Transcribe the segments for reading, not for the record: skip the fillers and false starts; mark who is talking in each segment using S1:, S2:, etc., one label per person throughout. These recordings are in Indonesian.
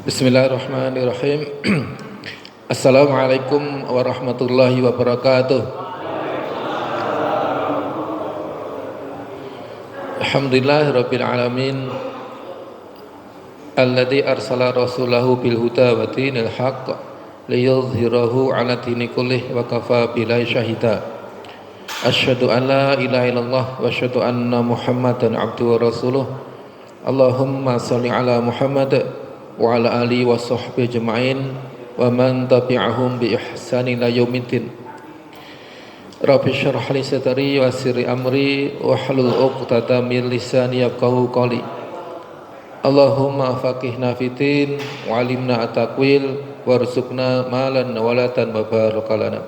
S1: Bismillahirrahmanirrahim. Assalamualaikum warahmatullahi wabarakatuh. Alhamdulillahirabbil alamin alladzi arsala rasulahu bil huda wa dinil haqq liyudhhirahu 'ala dini kullih wa kafa billahi syahida. Asyhadu an la ilaha illallah wa asyhadu anna Muhammadan abduhu wa rasuluh. Allahumma shalli 'ala Muhammad wa ala alihi wa sahbihi ajma'in wa man tabi'ahum bi ihsani ila yaumiddin. Rabbi shrah li sadri wa yassir li amri wa hlul 'uqdatam min lisani yafqahu qawli. Allahumma faqihna fiddin wa 'allimna at-taqwil warzuqna malan walatan wa barakalana.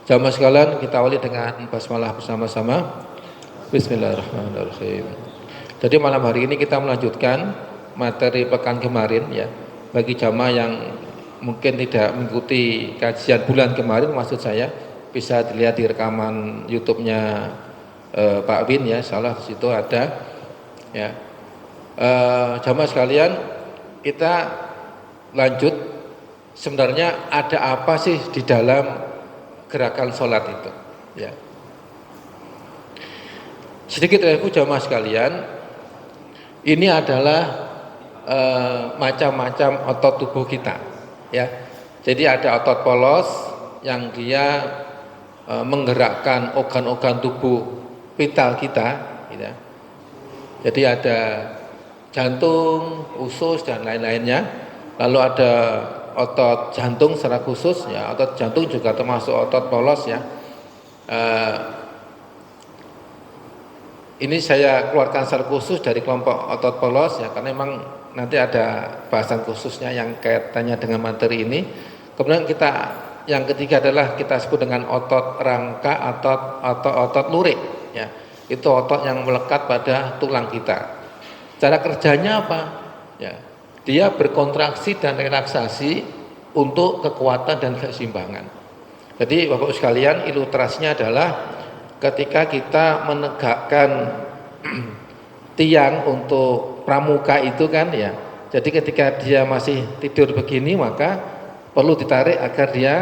S1: Jamaah sekalian, kita awali dengan basmalah bersama-sama. Bismillahirrahmanirrahim. Jadi malam hari ini kita melanjutkan materi pekan kemarin ya. Bagi jamaah yang mungkin tidak mengikuti kajian bulan kemarin, maksud saya bisa dilihat di rekaman YouTube-nya Pak Win ya, salah di situ ada ya. Jamaah sekalian, kita lanjut. Sebenarnya ada apa sih di dalam gerakan sholat itu ya. Sedikit ilmu jamaah sekalian, ini adalah macam-macam otot tubuh kita ya. Jadi ada otot polos yang dia menggerakkan organ-organ tubuh vital kita gitu. Jadi ada jantung, usus dan lain-lainnya. Lalu ada otot jantung secara khusus ya. Otot jantung juga termasuk otot polos ya. Ini saya keluarkan secara khusus dari kelompok otot polos ya, karena memang nanti ada bahasan khususnya yang kaitannya dengan materi ini. Kemudian yang ketiga adalah kita sebut dengan otot rangka atau otot lurik ya. Itu otot yang melekat pada tulang kita. Cara kerjanya apa? Ya. Dia berkontraksi dan relaksasi untuk kekuatan dan keseimbangan. Jadi Bapak sekalian, ilustrasinya adalah ketika kita menegakkan tiang untuk pramuka itu kan ya. Jadi ketika dia masih tidur begini, maka perlu ditarik agar dia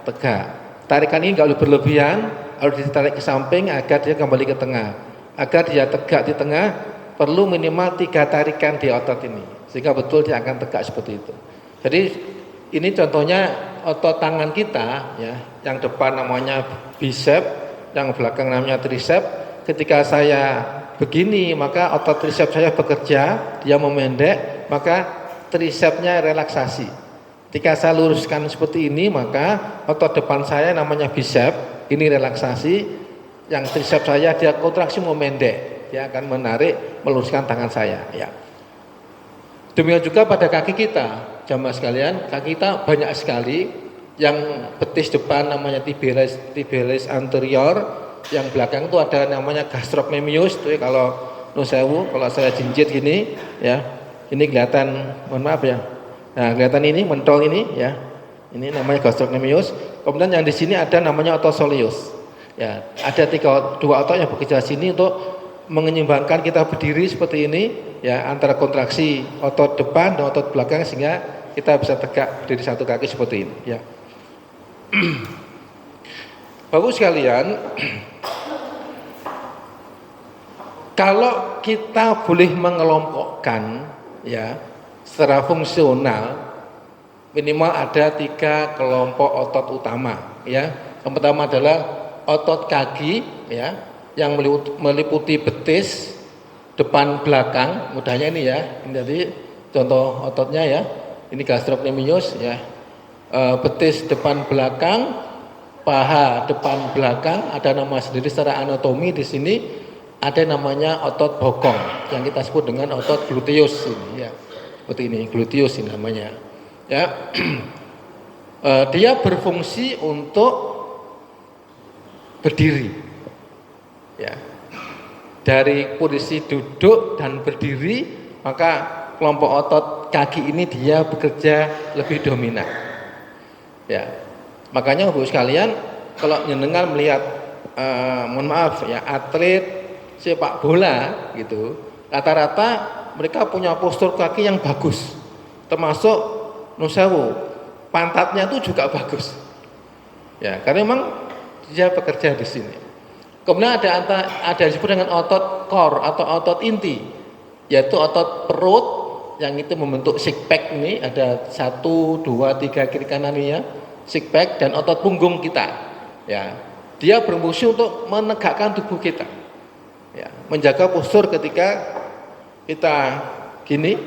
S1: tegak. Tarikan ini nggak boleh berlebihan, harus ditarik ke samping agar dia kembali ke tengah. Agar dia tegak di tengah, perlu minimal 3 tarikan di otot ini, sehingga betul dia akan tegak seperti itu. Jadi ini contohnya otot tangan kita ya, yang depan namanya bicep, yang belakang namanya tricep. Ketika saya begini, maka otot tricep saya bekerja, dia memendek, maka tricepnya relaksasi. Ketika saya luruskan seperti ini, maka otot depan saya namanya bicep, ini relaksasi. Yang tricep saya dia kontraksi memendek, dia akan menarik, meluruskan tangan saya ya. Demikian juga pada kaki kita, jamaah sekalian, kaki kita banyak sekali. Yang betis depan namanya tibialis anterior, yang belakang itu ada namanya gastrocnemius. Itu ya, kalau nusewu, kalau saya jinjit gini ya, ini kelihatan, mohon maaf ya. Nah, kelihatan ini mentol ini ya. Ini namanya gastrocnemius. Kemudian yang di sini ada namanya otot soleus. Ya, ada 2 otot yang bekerja sini untuk menyeimbangkan kita berdiri seperti ini ya, antara kontraksi otot depan dan otot belakang sehingga kita bisa tegak berdiri satu kaki seperti ini ya. Bapak sekalian, kalau kita boleh mengelompokkan ya secara fungsional, minimal ada 3 kelompok otot utama ya. Yang pertama adalah otot kaki ya, yang meliputi betis depan belakang, mudahnya ini ya. Ini tadi contoh ototnya ya. Ini gastrocnemius ya. Betis depan belakang, paha depan belakang, ada nama sendiri secara anatomi di sini. Ada namanya otot bokong yang kita sebut dengan otot gluteus ini ya. Seperti ini, gluteus ini namanya. Ya. Dia berfungsi untuk berdiri. Ya. Dari posisi duduk dan berdiri, maka kelompok otot kaki ini dia bekerja lebih dominan. Ya, makanya Bapak sekalian, kalau jenengan melihat, mohon maaf ya, atlet sepak bola gitu, rata-rata mereka punya postur kaki yang bagus. termasuk nusewu, pantatnya itu juga bagus. Ya, karena memang dia bekerja di sini. Kemudian ada disebut dengan otot core atau otot inti, yaitu otot perut yang itu membentuk six pack ini, ada 1, 2, 3 kiri kanan ini ya, six pack, dan otot punggung kita. Ya, dia berfungsi untuk menegakkan tubuh kita. Ya, menjaga postur ketika kita gini,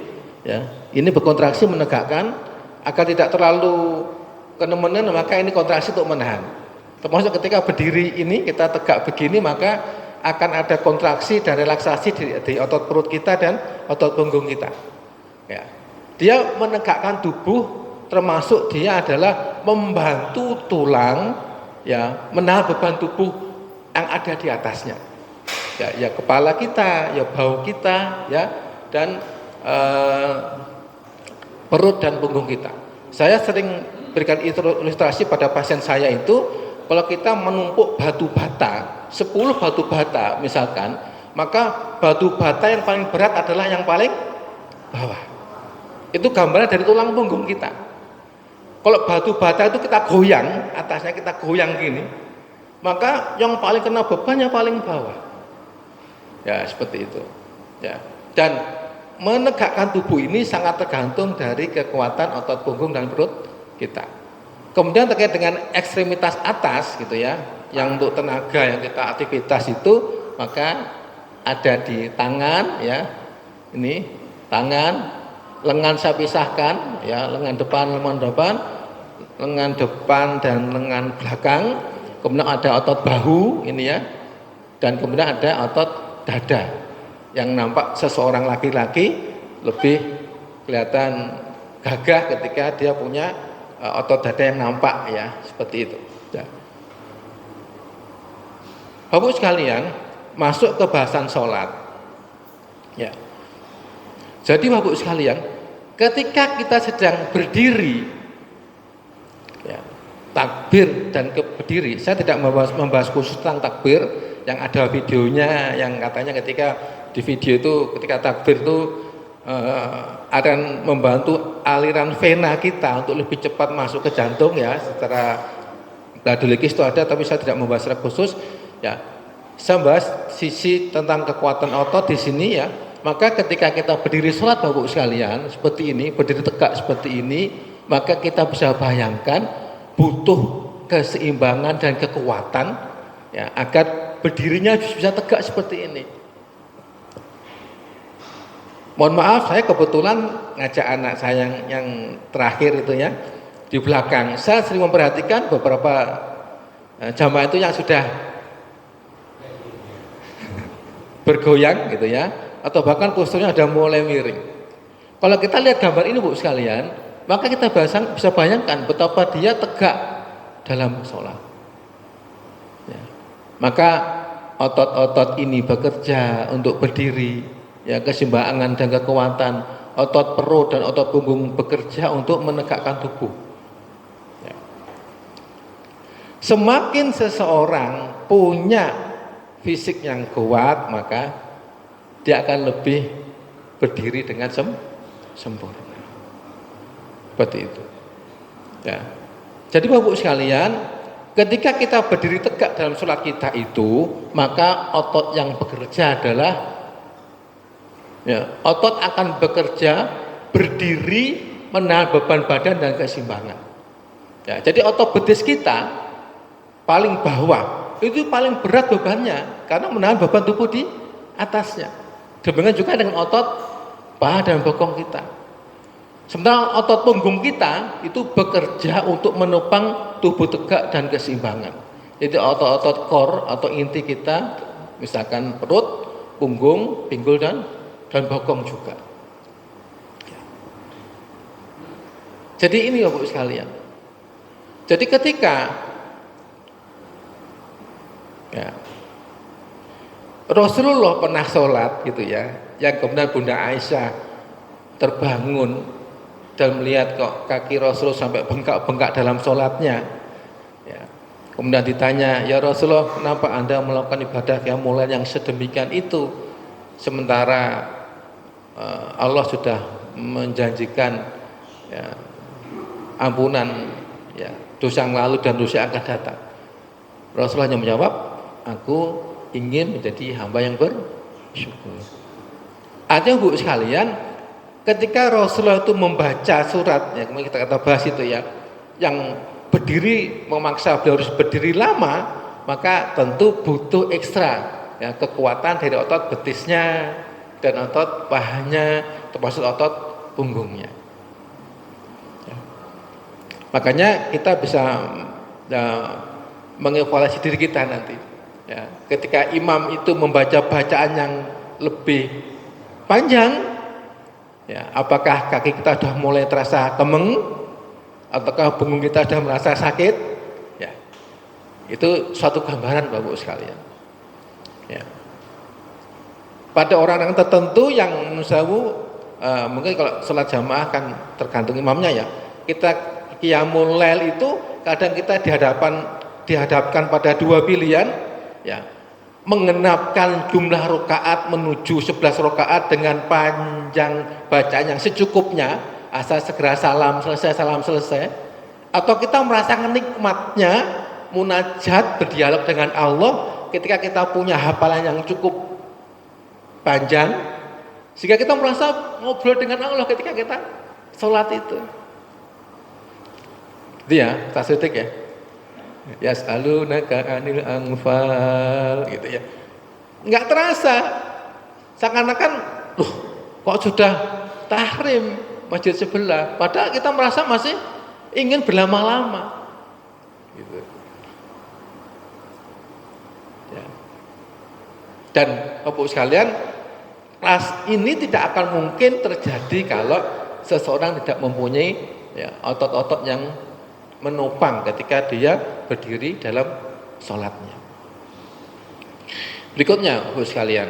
S1: ya, ini berkontraksi menegakkan agar tidak terlalu kenemenan, maka ini kontraksi untuk menahan. Termasuk ketika berdiri ini kita tegak begini, maka akan ada kontraksi dan relaksasi di otot perut kita dan otot punggung kita. Ya. Dia menegakkan tubuh, termasuk dia adalah membantu tulang, ya, menahan beban tubuh yang ada di atasnya. Ya kepala kita, ya bahu kita, ya, dan perut dan punggung kita. Saya sering berikan ilustrasi pada pasien saya itu, kalau kita menumpuk batu bata, 10 batu bata misalkan, maka batu bata yang paling berat adalah yang paling bawah. Itu gambaran dari tulang punggung kita. Kalau batu bata itu kita goyang, atasnya kita goyang gini, maka yang paling kena beban yang paling bawah. Ya, seperti itu. Ya. Dan menegakkan tubuh ini sangat tergantung dari kekuatan otot punggung dan perut kita. Kemudian terkait dengan ekstremitas atas gitu ya, yang untuk tenaga yang kita aktivitas itu, maka ada di tangan ya. Ini tangan, lengan saya pisahkan ya, lengan depan dan lengan belakang. Kemudian ada otot bahu ini ya. Dan kemudian ada otot dada yang nampak seseorang laki-laki lebih kelihatan gagah ketika dia punya otot dada yang nampak ya, seperti itu ya. Bapak sekalian, masuk ke bahasan sholat ya. Jadi Bapak sekalian, ketika kita sedang berdiri ya, takbir dan berdiri, saya tidak membahas khusus tentang takbir, yang ada videonya yang katanya ketika di video itu ketika takbir itu akan membantu aliran vena kita untuk lebih cepat masuk ke jantung ya, secara gladiologis itu ada, tapi saya tidak membahas secara khusus ya. Saya bahas sisi tentang kekuatan otot di sini ya. Maka ketika kita berdiri sholat Bapak sekalian seperti ini, berdiri tegak seperti ini, maka kita bisa bayangkan butuh keseimbangan dan kekuatan ya, agar berdirinya bisa tegak seperti ini. Mohon maaf, saya kebetulan ngajak anak saya yang terakhir itu ya di belakang. Saya sering memperhatikan beberapa jamaah itu yang sudah bergoyang gitu ya, atau bahkan posturnya sudah mulai miring. Kalau kita lihat gambar ini Bu sekalian, maka kita bisa bayangkan betapa dia tegak dalam sholat. Ya. Maka otot-otot ini bekerja untuk berdiri, ya, keseimbangan dan kekuatan. Otot perut dan otot punggung bekerja untuk menegakkan tubuh. Ya. Semakin seseorang punya fisik yang kuat, maka dia akan lebih berdiri dengan sempurna. Seperti itu. Ya. Jadi Bapak sekalian, ketika kita berdiri tegak dalam sholat kita itu, maka otot yang bekerja adalah ya, otot akan bekerja berdiri menahan beban badan dan keseimbangan. Ya, jadi otot betis kita paling bawah itu paling berat bebannya karena menahan beban tubuh di atasnya. Demikian juga dengan otot paha dan bokong kita. Sementara otot punggung kita itu bekerja untuk menopang tubuh tegak dan keseimbangan. Jadi otot-otot core atau inti kita, misalkan perut, punggung, pinggul dan bokong juga. Jadi ini Bapak sekalian. Jadi ketika ya, Rasulullah pernah sholat gitu ya, yang kemudian Bunda Aisyah terbangun dan melihat kok kaki Rasul sampai bengkak-bengkak dalam sholatnya ya. Kemudian ditanya, ya Rasulullah, kenapa Anda melakukan ibadah qiyamul lail yang sedemikian itu sementara Allah sudah menjanjikan ya, ampunan ya, dosa yang lalu dan dosa yang akan datang. Rasulullah hanya menjawab, aku ingin menjadi hamba yang bersyukur. Artinya Bu sekalian, ketika Rasulullah itu membaca surat, ya kemarin kita bahas itu ya, yang berdiri memaksa beliau harus berdiri lama, maka tentu butuh ekstra ya, kekuatan dari otot betisnya dan otot pahanya, termasuk otot punggungnya. Ya. Makanya kita bisa ya, mengevaluasi diri kita nanti. Ya, ketika imam itu membaca bacaan yang lebih panjang, ya, apakah kaki kita sudah mulai terasa kemeng, ataukah punggung kita sudah merasa sakit? Ya, itu suatu gambaran Bapak sekalian. Ya. Pada orang-orang tertentu yang mungkin kalau sholat jamaah kan tergantung imamnya ya. Kita qiyamul lail itu kadang kita dihadapkan pada dua pilihan, ya, mengenapkan jumlah rakaat menuju 11 rakaat dengan panjang bacaan yang secukupnya, asal segera salam selesai, atau kita merasakan nikmatnya munajat berdialog dengan Allah ketika kita punya hafalan yang cukup panjang, sehingga kita merasa ngobrol dengan Allah ketika kita sholat itu. Dia tasdiq ya. Yas'alunaka 'anil anfal gitu ya. Enggak terasa. Seakan-akan loh, kok sudah tahrim masjid sebelah, padahal kita merasa masih ingin berlama-lama. Gitu. Ya. Dan Bapak sekalian, ini tidak akan mungkin terjadi kalau seseorang tidak mempunyai ya, otot-otot yang menopang ketika dia berdiri dalam sholatnya. Berikutnya, Bapak sekalian,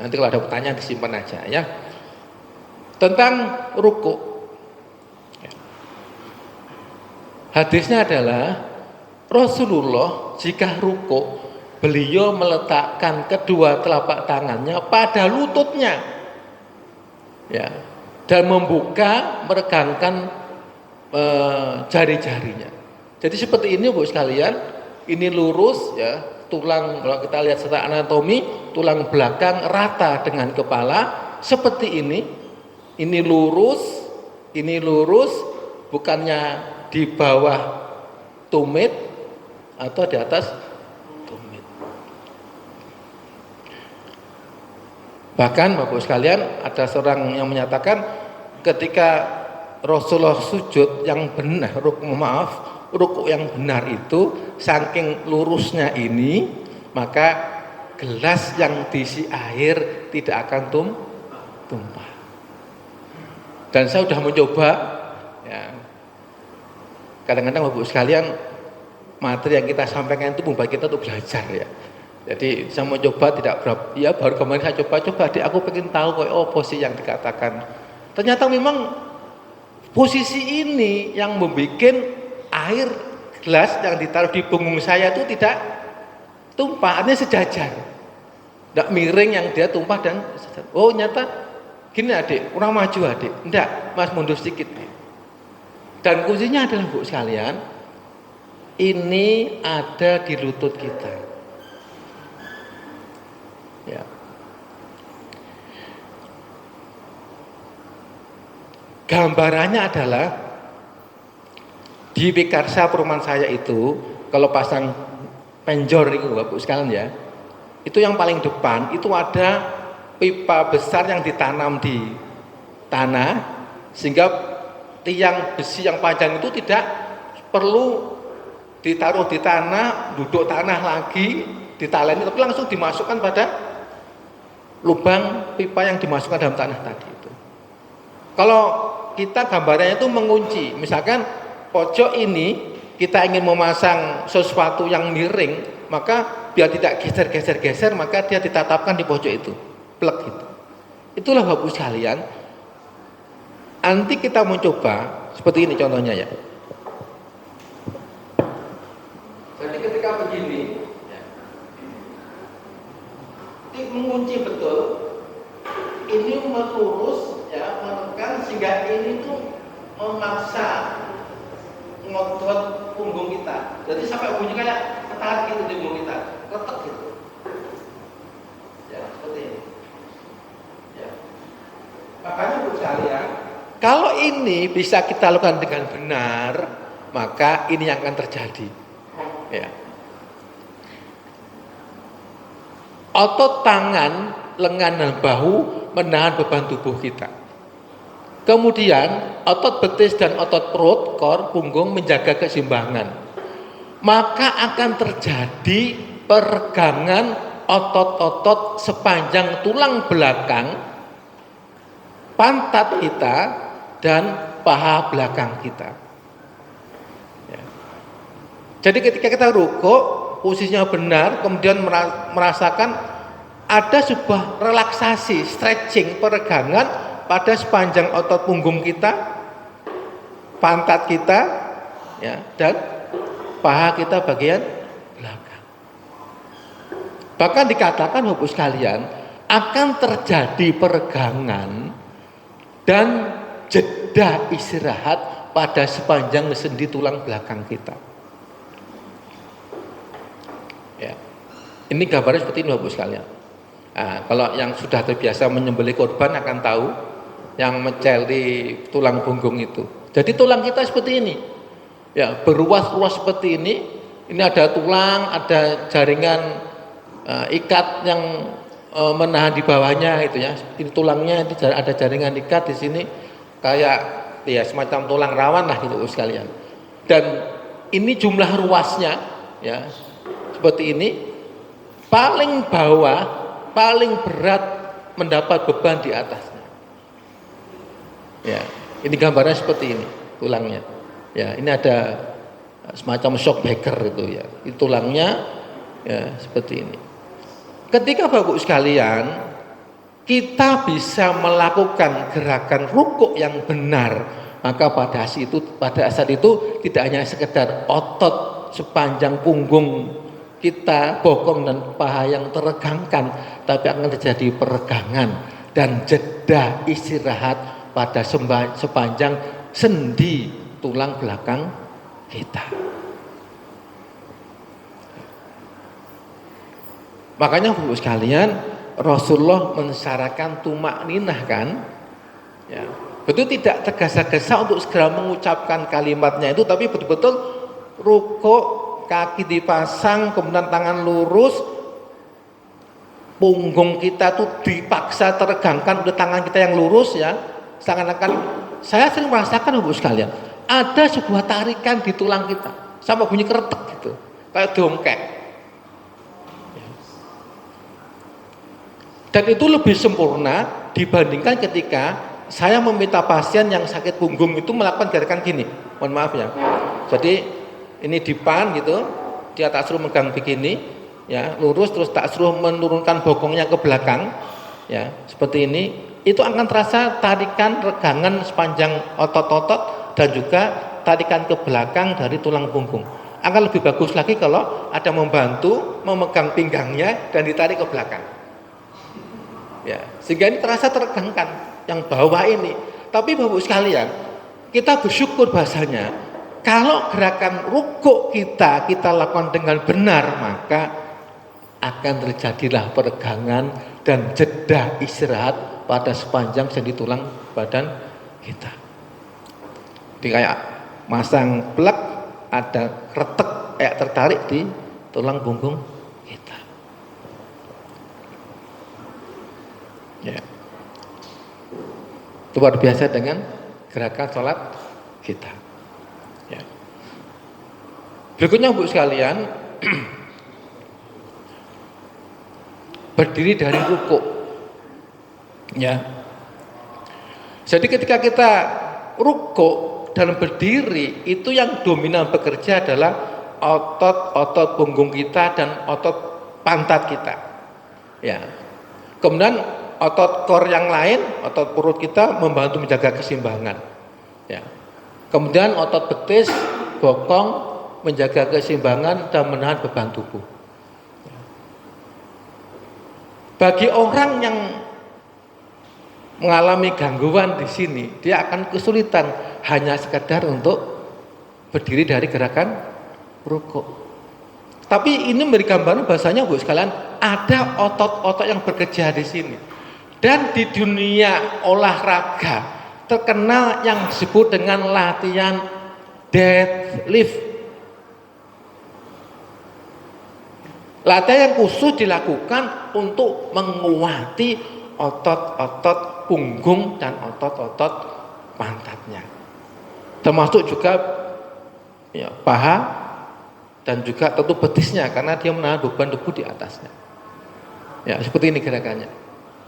S1: nanti kalau ada pertanyaan disimpan aja ya. Tentang ruku. Hadisnya adalah Rasulullah jika ruku, beliau meletakkan kedua telapak tangannya pada lututnya, ya, dan membuka, meregangkan jari-jarinya. Jadi seperti ini Bu sekalian, ini lurus ya, tulang kalau kita lihat secara anatomi, tulang belakang rata dengan kepala seperti ini lurus, bukannya di bawah tumit atau di atas tumit. Bahkan Bapak sekalian, ada seorang yang menyatakan ketika Rasulullah sujud yang benar, ruku yang benar itu saking lurusnya ini, maka gelas yang diisi air tidak akan tumpah. Dan saya sudah mencoba, ya, kadang-kadang Bapak sekalian, materi yang kita sampaikan itu membuat kita untuk belajar ya. Jadi saya mau coba tidak berapa, ya baru kemarin saya coba, aku pengen tahu kok posisi yang dikatakan. Ternyata memang posisi ini yang membuat air gelas yang ditaruh di punggung saya itu tidak tumpah, artinya sejajar, tidak miring yang dia tumpah dan sejajar. Oh nyata gini adik, kurang maju adik, enggak mas mundur sedikit. Dan kuncinya adalah Bu sekalian, ini ada di lutut kita, ya. Gambarannya adalah di Pikarsa perumahan saya itu, kalau pasang penjor itu Bapak sekalian ya, itu yang paling depan itu ada pipa besar yang ditanam di tanah, sehingga tiang besi yang panjang itu tidak perlu ditaruh di tanah, duduk tanah lagi, ditaleni, tapi langsung dimasukkan pada lubang pipa yang dimasukkan dalam tanah tadi itu. Kalau kita gambarnya itu mengunci, misalkan pojok ini kita ingin memasang sesuatu yang miring, maka biar tidak geser, maka dia ditatapkan di pojok itu, plek itu. Itulah Bapak sekalian. Nanti kita mencoba seperti ini contohnya ya. Jadi ketika begini, ya, ini mengunci betul, ini melurus, ya, menekan sehingga ini tuh memaksa ngotot punggung kita. Jadi sampai bunyi kayak ketarik gitu di punggung kita, retek gitu. Ya, seperti ini. Ya. Makanya Bu sekalian, kalau ini bisa kita lakukan dengan benar, maka ini yang akan terjadi. Ya. Otot tangan, lengan dan bahu menahan beban tubuh kita. Kemudian otot betis dan otot perut, kor, punggung menjaga keseimbangan. Maka akan terjadi peregangan otot-otot sepanjang tulang belakang, pantat kita dan paha belakang kita. Ya. Jadi ketika kita rukuk, posisinya benar, kemudian merasakan ada sebuah relaksasi, stretching, peregangan pada sepanjang otot punggung kita, pantat kita, ya, dan paha kita bagian belakang. Bahkan dikatakan Bapak sekalian, akan terjadi peregangan dan jeda istirahat pada sepanjang sendi tulang belakang kita. Ya. Ini gambarnya seperti ini Bapak sekalian. Nah, kalau yang sudah terbiasa menyembelih korban akan tahu yang mencari tulang punggung itu. Jadi tulang kita seperti ini. Ya, beruas-ruas seperti ini. Ini ada tulang, ada jaringan ikat yang menahan di bawahnya itu ya. Ini tulangnya, ini ada jaringan ikat di sini kayak ya semacam tulang rawan lah gitu sekalian. Dan ini jumlah ruasnya ya. Seperti ini, paling bawah, paling berat mendapat beban di atasnya. Ya, ini gambarnya seperti ini, tulangnya. Ya, ini ada semacam shock breaker itu ya. Ini tulangnya ya seperti ini. Ketika Bapak sekalian, kita bisa melakukan gerakan rukuk yang benar, maka pada saat itu tidak hanya sekedar otot sepanjang punggung kita, bokong dan paha yang teregangkan, tapi akan terjadi peregangan dan jeda istirahat pada sepanjang sendi tulang belakang kita. Makanya Bapak sekalian, Rasulullah mensyaratkan tumak ninah kan, ya, betul tidak tergesa-gesa untuk segera mengucapkan kalimatnya itu, tapi betul-betul rukuk, kaki dipasang, kemudian tangan lurus, punggung kita tuh dipaksa teregangkan oleh tangan kita yang lurus ya, seakan-akan saya sering merasakan Bapak sekalian, ada sebuah tarikan di tulang kita, sama bunyi keretek gitu, kayak dongkek. Dan itu lebih sempurna dibandingkan ketika saya meminta pasien yang sakit punggung itu melakukan gerakan gini, mohon maaf ya. Jadi ini dipan gitu, dia tak suruh megang begini, ya lurus, terus tak suruh menurunkan bokongnya ke belakang, ya seperti ini. Itu akan terasa tarikan regangan sepanjang otot-otot dan juga tarikan ke belakang dari tulang punggung. Akan lebih bagus lagi kalau ada membantu memegang pinggangnya dan ditarik ke belakang. Ya, sehingga ini terasa teregangkan yang bawah ini. Tapi Bapak sekalian, kita bersyukur bahasanya kalau gerakan rukuk kita lakukan dengan benar, maka akan terjadilah peregangan dan jeda istirahat pada sepanjang sendi tulang badan kita. Jadi kayak masang plek, ada retek kayak tertarik di tulang punggung kita. Ya. Itu luar biasa dengan gerakan sholat kita. Ya. Berikutnya Bu sekalian, berdiri dari rukuk. Ya. Jadi ketika kita rukuk dan berdiri, itu yang dominan bekerja adalah otot-otot punggung kita dan otot pantat kita. Ya. Kemudian otot core yang lain, otot perut kita membantu menjaga keseimbangan. Ya. Kemudian otot betis, bokong menjaga keseimbangan dan menahan beban tubuh. Bagi orang yang mengalami gangguan di sini, dia akan kesulitan hanya sekedar untuk berdiri dari gerakan rukuk. Tapi ini memberi gambaran bahasanya Bu sekalian, ada otot-otot yang bekerja di sini. Dan di dunia olahraga terkenal yang disebut dengan latihan deadlift. Latihan yang khusus dilakukan untuk menguati otot-otot punggung dan otot-otot pantatnya. Termasuk juga ya, paha dan juga tentu betisnya karena dia menahan beban debu di atasnya. Ya, seperti ini gerakannya.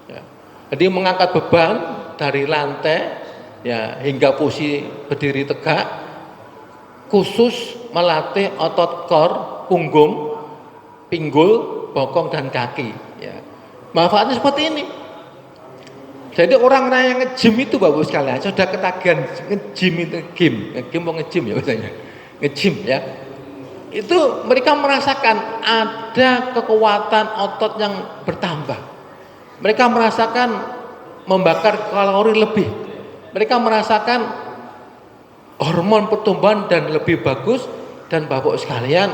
S1: Ya. Jadi mengangkat beban dari lantai ya hingga posisi berdiri tegak, khusus melatih otot core, punggung, pinggul, bokong dan kaki. Ya. Manfaatnya seperti ini. Jadi orang-orang yang nge-gym itu Bapak sekalian, sudah ketagihan nge-gym itu nge-gym mau nge-gym ya biasanya. Nge-gym ya. Itu mereka merasakan ada kekuatan otot yang bertambah. Mereka merasakan membakar kalori lebih. Mereka merasakan hormon pertumbuhan dan lebih bagus, dan Bapak sekalian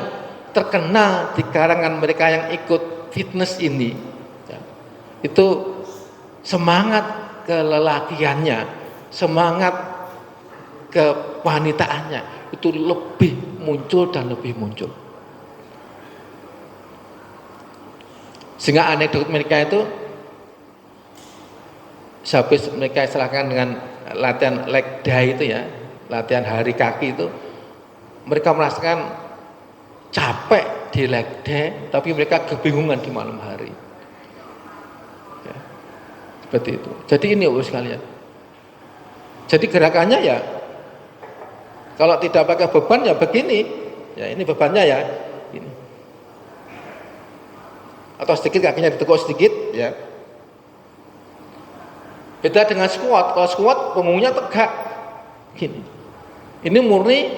S1: terkenal di kalangan mereka yang ikut fitness ini ya, itu semangat kelelakiannya, semangat kewanitaannya itu lebih muncul dan lebih muncul. Sehingga anekdot mereka itu habis mereka serahkan dengan latihan leg day itu ya, latihan hari kaki itu, mereka merasakan capek di leg day, tapi mereka kebingungan di malam hari. Ya, seperti itu. Jadi ini Bapak sekalian. Jadi gerakannya ya, kalau tidak pakai beban ya begini. Ya ini bebannya ya, ini. Atau sedikit kakinya ditekuk sedikit, ya. Beda dengan squat. Kalau squat punggungnya tegak, gini. Ini murni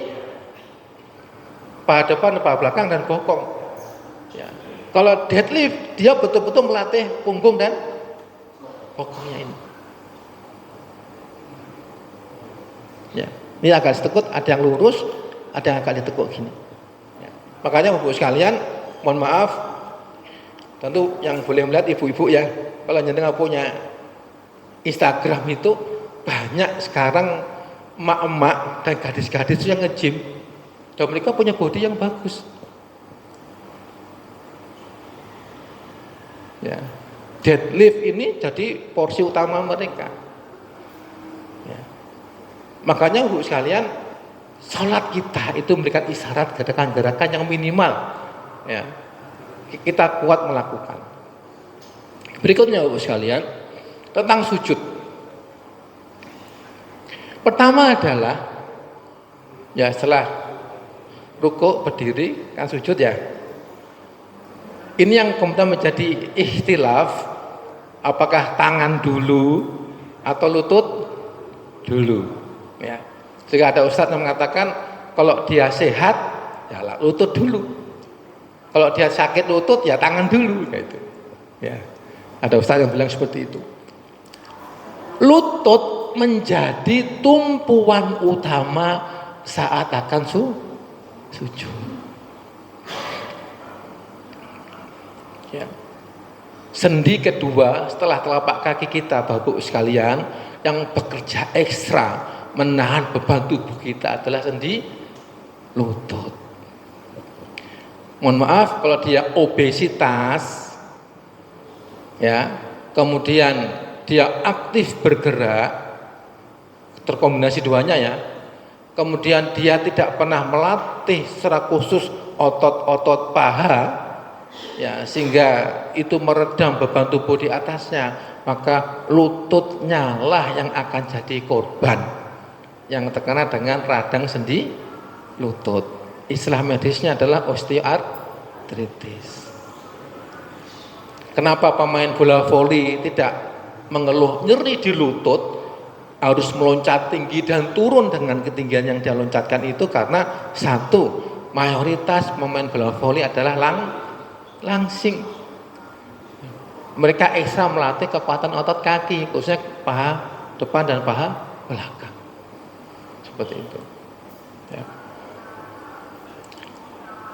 S1: paha depan, paha belakang dan bokong. Ya. Kalau deadlift dia betul-betul melatih punggung dan bokongnya ini. Ya. Ini agak ditekuk, ada yang lurus, ada yang agak ditekuk gini. Ya. Makanya Bapak sekalian, mohon maaf, tentu yang boleh melihat ibu-ibu ya. Kalau jenengan punya Instagram itu banyak sekarang emak-emak dan gadis-gadis yang nge-gym dan mereka punya body yang bagus. Ya. Deadlift ini jadi porsi utama mereka. Ya. Makanya Bu sekalian, sholat kita itu memberikan isyarat gerakan-gerakan yang minimal. Ya. Kita kuat melakukan. Berikutnya Bu sekalian, tentang sujud. Pertama adalah ya setelah rukuk berdiri kan sujud ya. Ini yang kemudian menjadi ikhtilaf, apakah tangan dulu atau lutut dulu ya. Jika ada ustadz yang mengatakan kalau dia sehat ya lutut dulu. Kalau dia sakit lutut ya tangan dulu gitu. Ya. Ada ustadz yang bilang seperti itu. Lutut menjadi tumpuan utama saat akan sujud. Ya. Sendi kedua setelah telapak kaki kita Bapak sekalian yang bekerja ekstra menahan beban tubuh kita adalah sendi lutut. Mohon maaf kalau dia obesitas ya, kemudian dia aktif bergerak, terkombinasi duanya ya, kemudian dia tidak pernah melatih secara khusus otot-otot paha ya, sehingga itu meredam beban tubuh di atasnya, maka lututnya lah yang akan jadi korban yang terkena dengan radang sendi lutut. Istilah medisnya adalah osteoartritis. Kenapa pemain bola voli tidak mengeluh nyeri di lutut, harus meloncat tinggi dan turun dengan ketinggian yang dia loncatkan itu? Karena satu, mayoritas pemain bola voli adalah langsing. Mereka ekstra melatih kekuatan otot kaki, khususnya paha depan dan paha belakang. Seperti itu. Ya.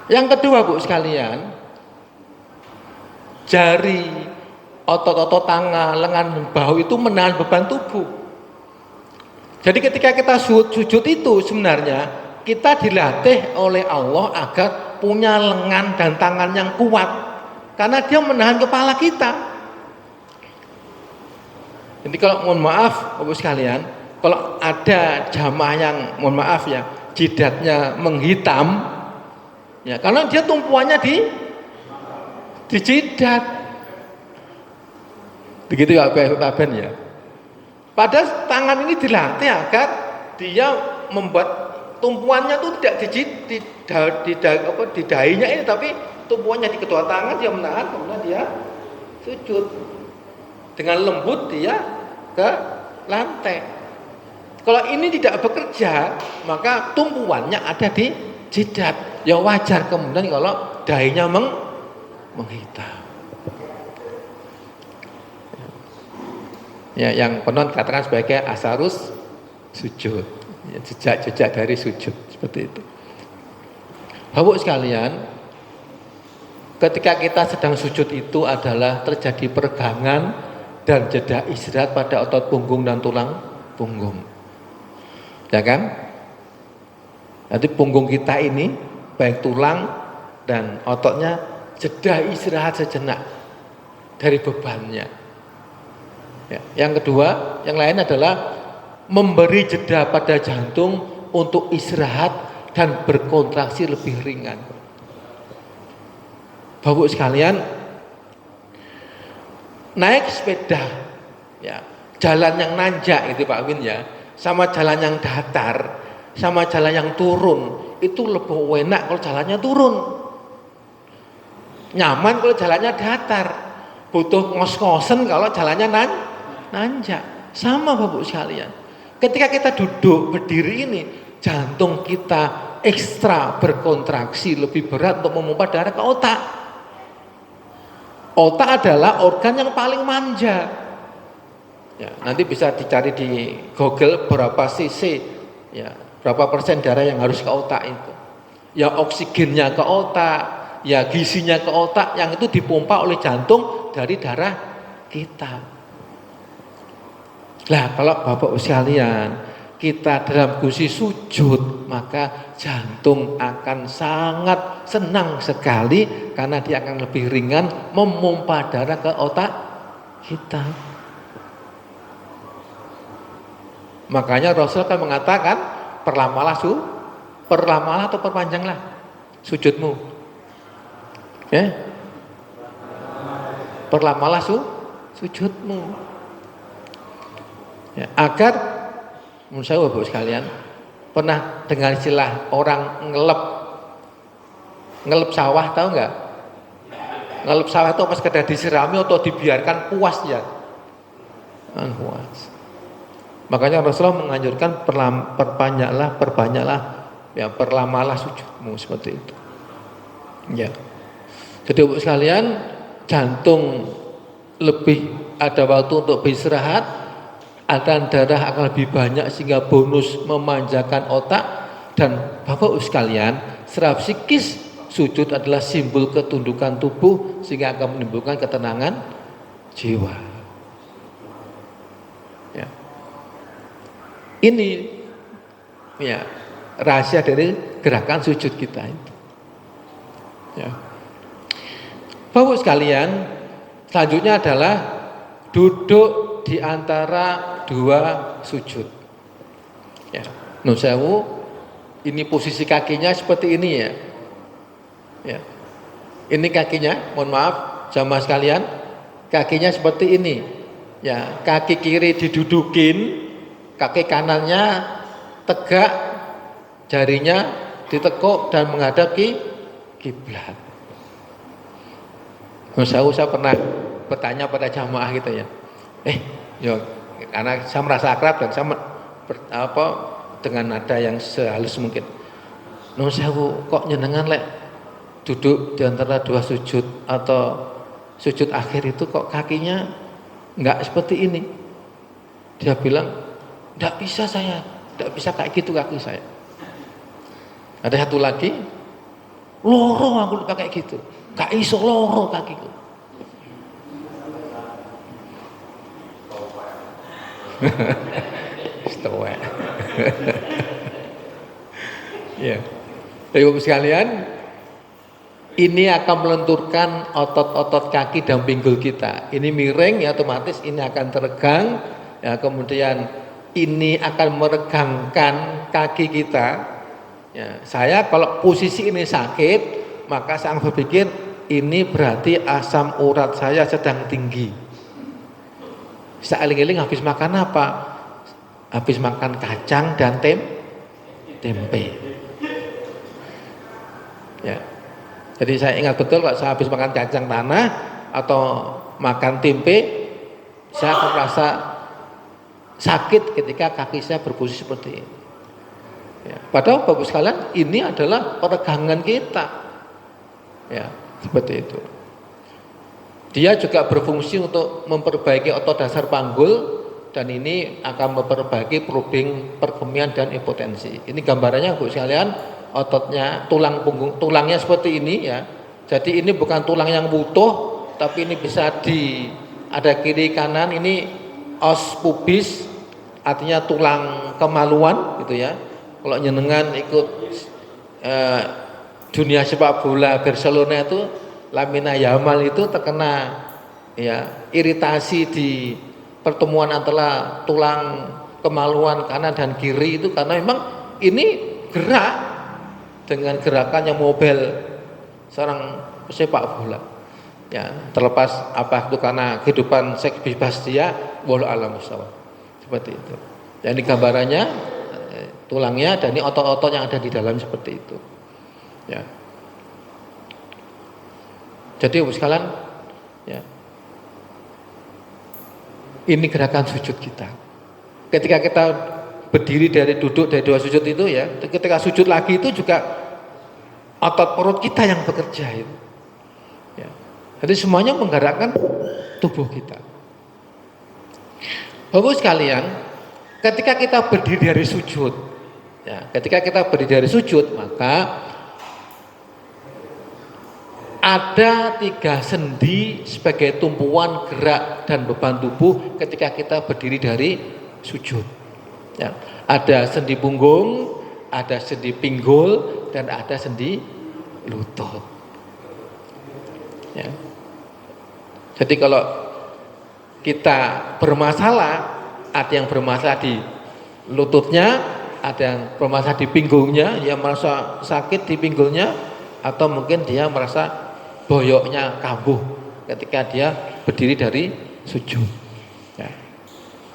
S1: Yang kedua Bu sekalian, jari, otot-otot tangan, lengan, bahu itu menahan beban tubuh. Jadi ketika kita sujud itu sebenarnya kita dilatih oleh Allah agar punya lengan dan tangan yang kuat. Karena dia menahan kepala kita. Jadi kalau mohon maaf Bapak sekalian, kalau ada jamaah yang mohon maaf ya, jidatnya menghitam, ya karena dia tumpuannya di jidat. Begitu ya Pak Ben ya. Padahal tangan ini dilatih agar dia membuat tumpuannya itu tidak di dahinya ini, tapi tumpuannya di kedua tangan dia menahan, kemudian dia sujud dengan lembut dia ke lantai. Kalau ini tidak bekerja, maka tumpuannya ada di jidat. Ya wajar kemudian kalau dahinya menghitam. Ya, yang penon katakan sebagai asarus sujud, ya, jejak-jejak dari sujud seperti itu. Bapak sekalian, ketika kita sedang sujud itu adalah terjadi peregangan dan jeda istirahat pada otot punggung dan tulang punggung, ya kan? Nanti punggung kita ini baik tulang dan ototnya jeda istirahat sejenak dari bebannya. Ya. Yang kedua, yang lain adalah memberi jeda pada jantung untuk istirahat dan berkontraksi lebih ringan. Bapak sekalian, naik sepeda, ya, jalan yang nanjak itu Pak Win ya, sama jalan yang datar, sama jalan yang turun, itu lebih enak kalau jalannya turun. Nyaman kalau jalannya datar, butuh ngos-ngosen kalau jalannya nanjak. Sama Bapak sekalian, ketika kita duduk berdiri ini, jantung kita ekstra berkontraksi lebih berat untuk memompa darah ke otak. Otak adalah organ yang paling manja. Ya, nanti bisa dicari di Google berapa cc, ya, berapa persen darah yang harus ke otak itu. Ya oksigennya ke otak, ya gizinya ke otak, yang itu dipompa oleh jantung dari darah kita. Nah, kalau Bapak sekalian, kita dalam kondisi sujud, maka jantung akan sangat senang sekali karena dia akan lebih ringan memompa darah ke otak kita. Makanya Rasul kan mengatakan, perlamalah atau perpanjanglah sujudmu. Ya? Perlamalah sujudmu. Ya, agar menurut saya Bapak sekalian pernah dengar istilah orang ngelep sawah, tahu nggak? Ngelep sawah itu pas sekedar disirami atau dibiarkan puas ya, puas. Makanya Rasulullah menganjurkan perbanyaklah, ya perlamalah sujudmu seperti itu. Ya, jadi Bapak sekalian, jantung lebih ada waktu untuk beristirahat. Aliran darah akan lebih banyak sehingga bonus memanjakan otak. Dan Bapak sekalian, secara psikis sujud adalah simbol ketundukan tubuh sehingga akan menimbulkan ketenangan jiwa. Ya. Ini ya rahasia dari gerakan sujud kita itu. Ya. Bapak sekalian, selanjutnya adalah duduk di antara dua sujud. Ya, nun sewu, ini posisi kakinya seperti ini ya. Ya. Ini kakinya, mohon maaf jamaah sekalian, kakinya seperti ini. Ya, kaki kiri didudukin, kaki kanannya tegak, jarinya ditekuk dan menghadap kiblat. Nun sewu, saya pernah bertanya pada jamaah gitu ya. Karena saya merasa akrab dan saya dengan nada yang sehalus mungkin. Nun sewu, kok nyenengan lek duduk di antara dua sujud atau sujud akhir itu kok kakinya enggak seperti ini. Dia bilang, enggak bisa saya, enggak bisa kayak gitu kaki saya. Ada satu lagi, loro aku pakai gitu, gak iso loro kakiku. Stowek. Ya. Jadi Bapak sekalian, ini akan melenturkan otot-otot kaki dan pinggul kita. Ini miring ya, otomatis ini akan teregang. Ya, kemudian ini akan meregangkan kaki kita. Ya, saya kalau posisi ini sakit, maka saya berpikir ini berarti asam urat saya sedang tinggi. Saya eling-eling habis makan apa? Habis makan kacang dan tempe. Ya. Jadi saya ingat betul kalau saya habis makan kacang tanah atau makan tempe, saya akan merasa sakit ketika kaki saya berposisi seperti ini. Ya. Padahal Bapak sekalian, ini adalah peregangan kita. Ya, seperti itu. Dia juga berfungsi untuk memperbaiki otot dasar panggul dan ini akan memperbaiki puding, perkemian dan impotensi. Ini gambarannya Bapak sekalian, ototnya, tulang punggung, tulangnya seperti ini ya. Jadi ini bukan tulang yang utuh, tapi ini bisa ada kiri kanan. Ini os pubis, artinya tulang kemaluan gitu ya. Kalau nyenengan ikut dunia sepak bola Barcelona itu, Lamine Yamal itu terkena ya iritasi di pertemuan antara tulang kemaluan kanan dan kiri itu karena memang ini gerak dengan gerakan yang mobile seorang sepak bola. Ya, terlepas apa itu karena kehidupan seks bebas dia, wallahu a'lam bishawab. Seperti itu. Jadi gambarannya tulangnya dan ini otot-otot yang ada di dalam seperti itu. Ya. Jadi sekalian, ya, ini gerakan sujud kita. Ketika kita berdiri dari duduk dari dua sujud itu ya, ketika sujud lagi itu juga otot perut kita yang bekerja itu. Ya. Jadi semuanya menggerakkan tubuh kita. Bapak sekalian, ketika kita berdiri dari sujud, ya, ketika kita berdiri dari sujud maka ada 3 sendi sebagai tumpuan gerak dan beban tubuh ketika kita berdiri dari sujud. Ya, ada sendi punggung, ada sendi pinggul, dan ada sendi lutut. Ya. Jadi kalau kita bermasalah, ada yang bermasalah di lututnya, ada yang bermasalah di pinggulnya, yang merasa sakit di pinggulnya, atau mungkin dia merasa boyoknya kambuh ketika dia berdiri dari sujud. Ya.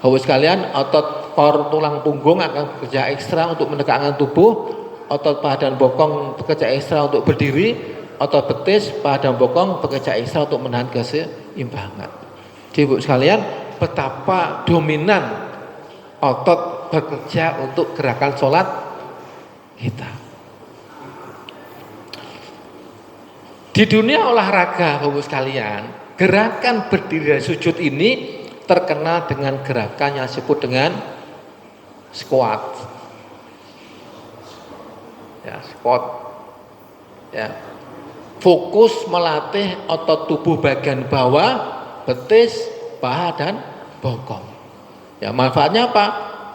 S1: Bapak sekalian, otot core tulang punggung akan bekerja ekstra untuk menegakkan tubuh, otot paha dan bokong bekerja ekstra untuk berdiri, otot betis, paha dan bokong bekerja ekstra untuk menahan keseimbangan. Jadi Bapak sekalian, betapa dominan otot bekerja untuk gerakan sholat kita. Di dunia olahraga Bapak sekalian, gerakan berdiri dari sujud ini terkenal dengan gerakan yang disebut dengan squat. Ya, squat. Ya. Fokus melatih otot tubuh bagian bawah, betis, paha dan bokong. Ya, manfaatnya apa?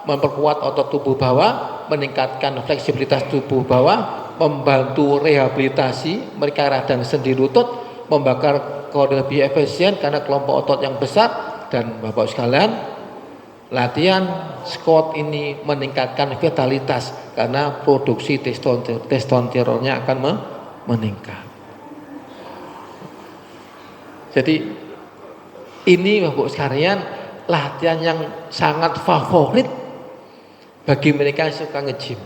S1: Memperkuat otot tubuh bawah, meningkatkan fleksibilitas tubuh bawah, membantu rehabilitasi mereka radang sendi lutut, membakar kalori lebih efisien karena kelompok otot yang besar. Dan Bapak sekalian, latihan squat ini meningkatkan vitalitas karena produksi testosteronnya akan meningkat. Jadi ini Bapak sekalian latihan yang sangat favorit bagi mereka yang suka nge-gym.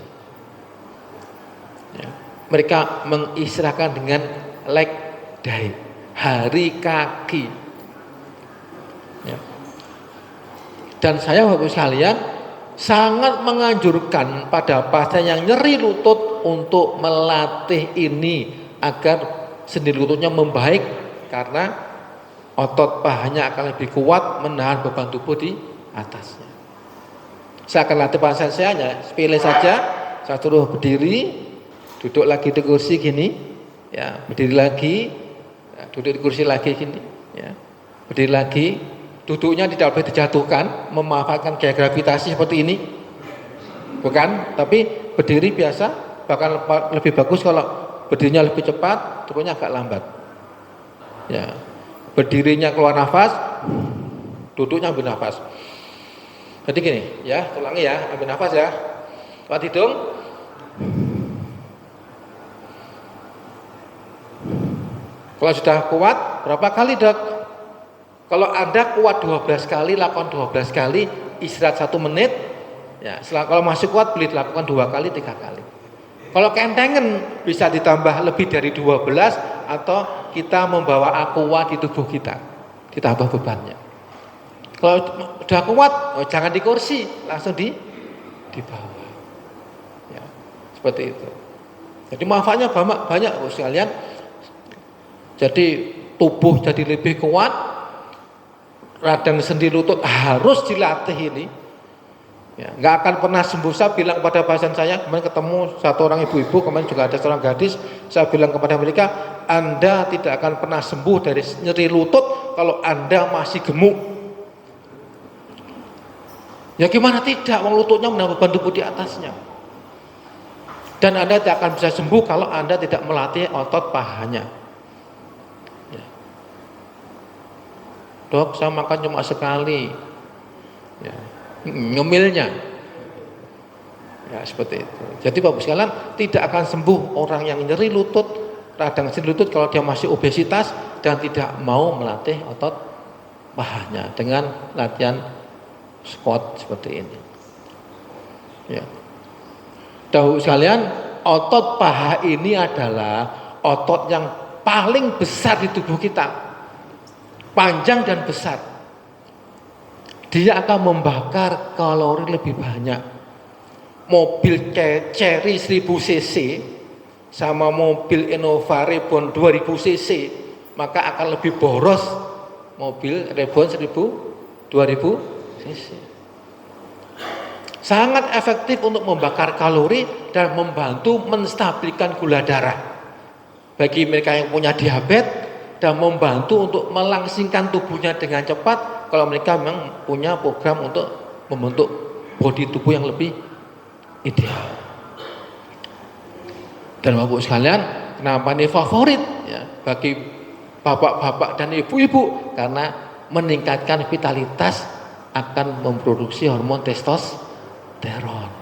S1: Ya. Mereka mengistilahkan dengan leg day, hari kaki. Ya. Dan saya Bapak sekalian sangat menganjurkan pada pasien yang nyeri lutut untuk melatih ini agar sendi lututnya membaik karena otot pahanya akan lebih kuat menahan beban tubuh di atasnya. Saya akan latih pasan saya hanya sepele saja. Saya suruh berdiri, duduk lagi di kursi gini, ya, berdiri lagi, ya, duduk di kursi lagi gini, ya, berdiri lagi. Duduknya tidak boleh dijatuhkan, memanfaatkan gaya gravitasi seperti ini, bukan, tapi berdiri biasa. Bahkan lebih bagus kalau berdirinya lebih cepat, turunnya agak lambat. Ya, berdirinya keluar nafas, duduknya ambil nafas. Jadi gini, ya, ulangi ya, ambil nafas ya, lewat hidung. Kalau sudah kuat, berapa kali dok? Kalau Anda kuat 12 kali, lakukan 12 kali, istirahat 1 menit. Ya, kalau masih kuat, boleh dilakukan 2 kali, 3 kali. Kalau kentengan bisa ditambah lebih dari 12 atau kita membawa aqua di tubuh kita, ditambah bebannya. Kalau sudah kuat, jangan di kursi, langsung di bawah. Ya, seperti itu. Jadi manfaatnya banyak sekalian. Jadi tubuh jadi lebih kuat, radang sendi lutut harus dilatih ini. Ya, nggak akan pernah sembuh. Saya bilang kepada pasien saya, kemarin ketemu satu orang ibu-ibu, kemarin juga ada seorang gadis, saya bilang kepada mereka, Anda tidak akan pernah sembuh dari nyeri lutut kalau Anda masih gemuk. Ya gimana tidak, wong lututnya menambah beban tubuh di atasnya. Dan Anda tidak akan bisa sembuh kalau Anda tidak melatih otot pahanya. Ya. Dok, saya makan cuma sekali. Ya. Ngemilnya, ya seperti itu. Jadi Bapak sekalian, tidak akan sembuh orang yang nyeri lutut, radang sendi lutut kalau dia masih obesitas dan tidak mau melatih otot pahanya dengan latihan squat seperti ini. Ya. Bapak sekalian, otot paha ini adalah otot yang paling besar di tubuh kita, panjang dan besar. Dia akan membakar kalori lebih banyak. Mobil Chery 1000 cc sama mobil Innova Reborn 2000 cc, maka akan lebih boros mobil Reborn 2000 cc. Sangat efektif untuk membakar kalori dan membantu menstabilkan gula darah bagi mereka yang punya diabetes, dan membantu untuk melangsingkan tubuhnya dengan cepat kalau mereka memang punya program untuk membentuk bodi tubuh yang lebih ideal. Dan Bapak sekalian, kenapa ini favorit ya bagi bapak-bapak dan ibu-ibu? Karena meningkatkan vitalitas, akan memproduksi hormon testosteron.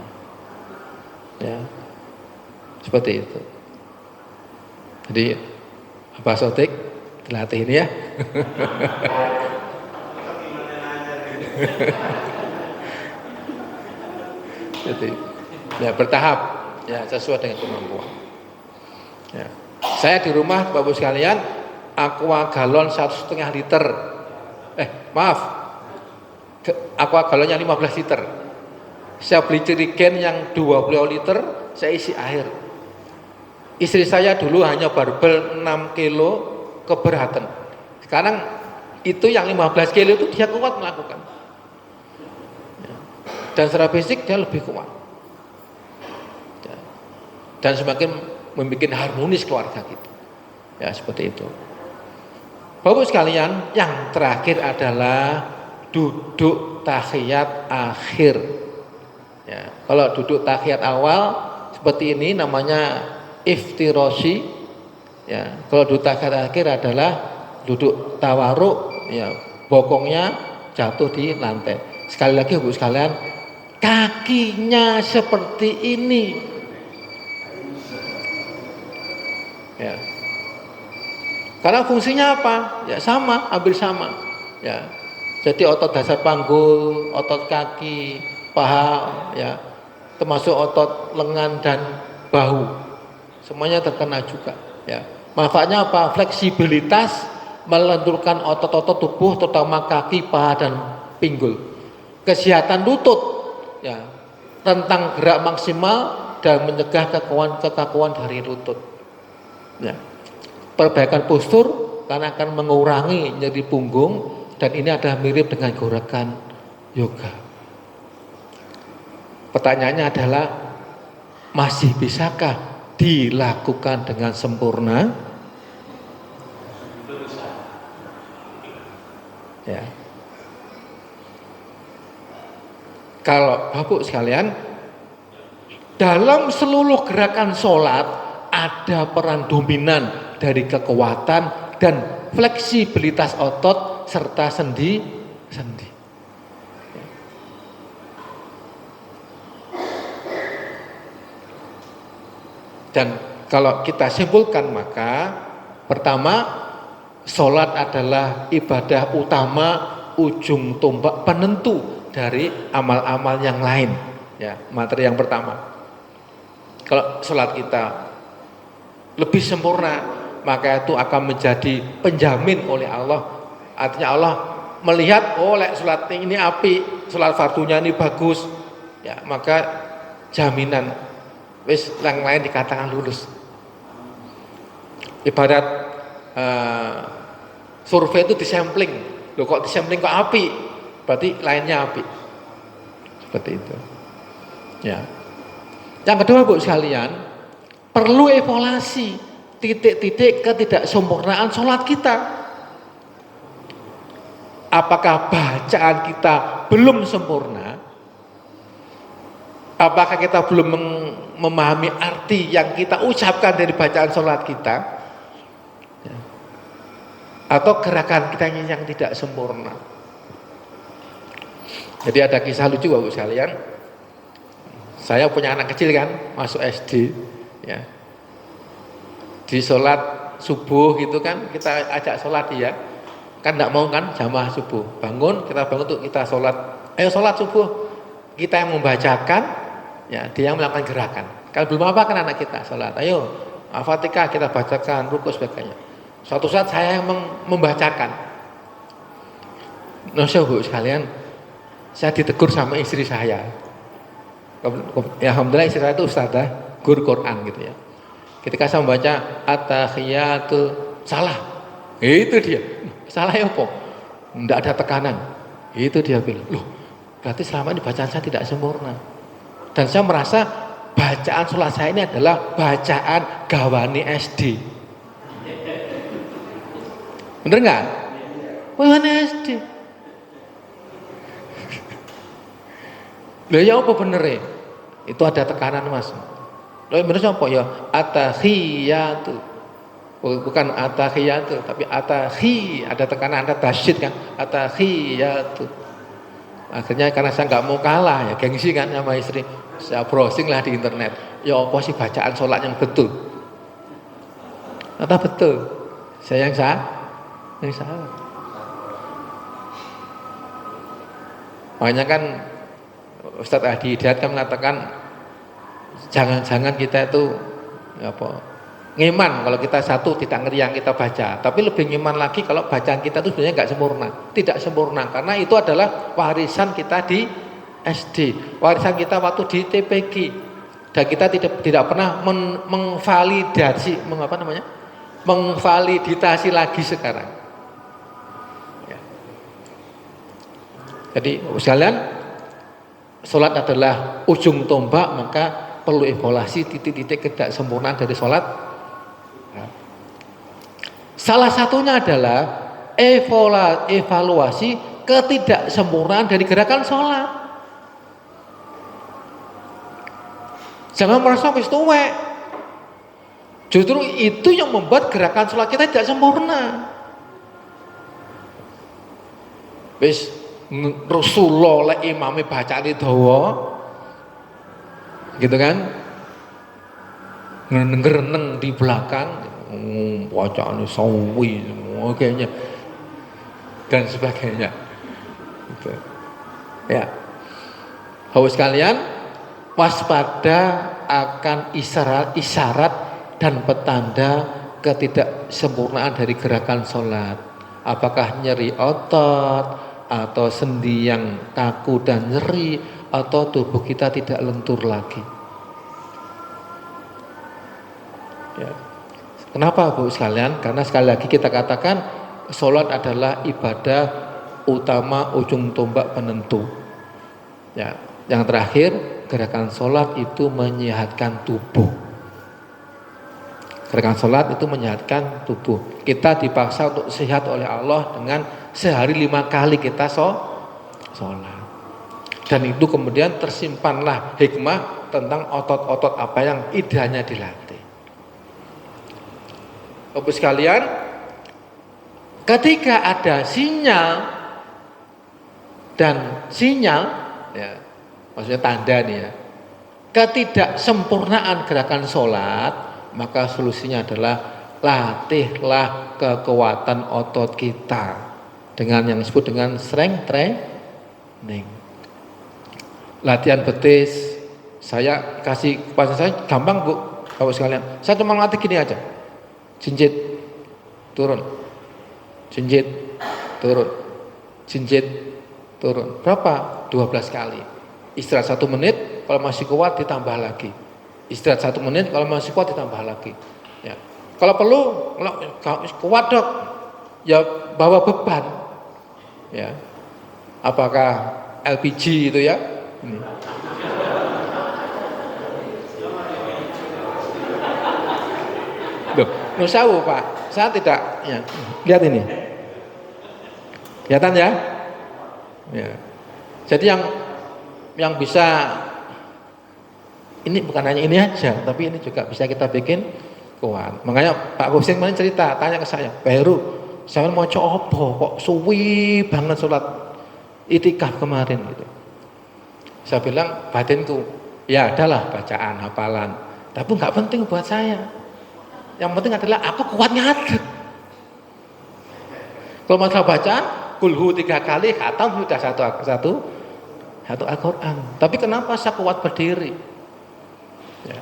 S1: Ya, seperti itu. Jadi Pak Sotik dilatih ini ya. Jadi ya bertahap ya sesuai dengan kemampuan. Ya. Saya di rumah Bapak sekalian aqua galon 1,5 liter. Maaf. Aqua galonnya 15 liter. Saya beli jerigen yang 20 liter, saya isi air. Istri saya dulu hanya barbel 6 kilo keberatan. Sekarang itu yang 15 kilo itu dia kuat melakukan. Dan secara fisik dia lebih kuat. Dan semakin membuat harmonis keluarga kita. Ya seperti itu. Bapak sekalian, yang terakhir adalah duduk tahiyat akhir. Ya, kalau duduk tahiyat awal seperti ini namanya iftirosi. Ya, kalau duduk tahiyat akhir adalah duduk tawaruk. Ya, bokongnya jatuh di lantai. Sekali lagi Bapak sekalian, kakinya seperti ini. Ya. Karena fungsinya apa? Ya sama, hampir sama. Ya. Jadi otot dasar panggul, otot kaki, paha, ya, termasuk otot lengan dan bahu, semuanya terkena juga. Ya. Manfaatnya apa? Fleksibilitas, melenturkan otot-otot tubuh, terutama kaki, paha dan pinggul. Kesehatan lutut, ya, rentang gerak maksimal dan mencegah kekakuan dari lutut. Ya. Perbaikan postur, karena akan mengurangi nyeri punggung, dan ini ada mirip dengan gerakan yoga. Pertanyaannya adalah, masih bisakah dilakukan dengan sempurna? Ya. Kalau Bapak sekalian, dalam seluruh gerakan sholat ada peran dominan dari kekuatan dan fleksibilitas otot serta sendi. Dan kalau kita simpulkan, maka pertama, sholat adalah ibadah utama, ujung tombak penentu dari amal-amal yang lain. Ya, materi yang pertama. Kalau sholat kita lebih sempurna, maka itu akan menjadi penjamin oleh Allah. Artinya Allah melihat, oh sholat ini api, sholat fardunya ini bagus, ya, maka jaminan wis yang lain dikatakan lulus. Ibarat survei itu disampling, loh kok disampling kok api, berarti lainnya api. Seperti itu. Ya. Yang kedua, Bu sekalian, perlu evaluasi titik-titik ketidaksempurnaan sholat kita. Apakah bacaan kita belum sempurna? Apakah kita belum memahami arti yang kita ucapkan dari bacaan sholat kita? Atau gerakan kita yang tidak sempurna? Jadi ada kisah lucu, Bapak sekalian. Saya punya anak kecil kan, masuk SD, ya. Di sholat subuh gitu kan, kita ajak sholat dia, kan enggak mau kan jamaah subuh. Kita bangun untuk kita sholat. Ayo sholat subuh. Kita yang membacakan, ya, dia yang melakukan gerakan. Kalau belum apa kan anak kita sholat, ayo Al-Fatihah kita bacakan, rukuk sebagainya. Suatu saat saya yang membacakan. Nah, Bu sekalian, saya ditegur sama istri saya. Ya, alhamdulillah istri saya itu ustadzah guru Quran gitu ya. Ketika saya membaca at-tahiyatul, salah. Itu dia. Salah ya apa? Enggak ada tekanan. Itu dia bilang, loh, berarti selama ini bacaan saya tidak sempurna. Dan saya merasa bacaan sholat saya ini adalah bacaan gawani SD. Bener nggak? Gawani SD. Lah ya apa bener ya? Itu ada tekanan, Mas. Lah bener apa ya? At-tahiyatu. Bukan at-tahiyatu, tapi at-tahi, ada tekanan, ada tasyid kan? At-tahiyatu. Akhirnya karena saya nggak mau kalah, ya gengsi kan sama istri, saya browsing lah di internet, ya apa sih bacaan sholat yang betul? Ternyata betul, saya yang salah. Makanya kan Ustadz Adi Hidayat kan mengatakan, jangan-jangan kita itu ngiman kalau kita satu tidak ngerti yang kita baca, tapi lebih ngiman lagi kalau bacaan kita itu sebenarnya nggak sempurna, tidak sempurna, karena itu adalah warisan kita di SD, warisan kita waktu di TPG, dan kita tidak pernah mengvalidasi lagi sekarang. Ya. Jadi sekalian, sholat adalah ujung tombak, maka perlu evaluasi titik-titik ketidaksempurnaan dari sholat. Salah satunya adalah evaluasi ketidaksempurnaan dari gerakan sholat. Jangan merasa wis tuwek. Justru itu yang membuat gerakan sholat kita tidak sempurna. Wis Rasulullah lek imame bacane dawa, gitu kan, ngereneng di belakang, bacaannya sawi semua kayaknya dan sebagainya. Gitu. Ya, Bapak sekalian, waspada akan isyarat dan petanda ketidaksempurnaan dari gerakan sholat. Apakah nyeri otot, atau sendi yang kaku dan nyeri, atau tubuh kita tidak lentur lagi. Ya. Kenapa Bu sekalian? Karena sekali lagi kita katakan sholat adalah ibadah utama, ujung tombak penentu. Ya, yang terakhir, gerakan sholat itu menyehatkan tubuh. Gerakan sholat itu menyehatkan tubuh. Kita dipaksa untuk sehat oleh Allah dengan sehari 5 kali kita sholat. Dan itu kemudian tersimpanlah hikmah tentang otot-otot apa yang idealnya dilatih. Bapak sekalian, ketika ada sinyal dan sinyal, ya, maksudnya tanda nih ya, ketidaksempurnaan gerakan sholat, maka solusinya adalah latihlah kekuatan otot kita dengan yang disebut dengan strength training. Latihan betis, saya kasih kepada saya gampang Bu, Bapak sekalian. Saya cuma latih gini aja, jinjit, turun, jinjit, turun, jinjit, turun. Berapa? 12 kali. Istirahat 1 menit, kalau masih kuat ditambah lagi. Istirahat 1 menit, kalau masih kuat ditambah lagi. Ya. Kalau perlu, kalau kuat Dok, ya bawa beban. Ya. Apakah LPG itu ya? Ini. Loh, nusawu Pak, saya tidak. Ya. Lihat ini, kelihatan ya? Ya. Jadi yang bisa, ini bukan hanya ini aja, tapi ini juga bisa kita bikin kuat. Makanya Pak Husin kemarin cerita, tanya ke saya, Pak Heru, saya mau coba kok suwi banget sholat itikaf kemarin gitu. Saya bilang batinku, ya adalah bacaan, hafalan, tapi nggak penting buat saya. Yang penting adalah aku kuat ngadeg. Kalau masalah bacaan, kulhu 3 kali, khatam sudah satu Al-Quran. Tapi kenapa saya kuat berdiri? Ya,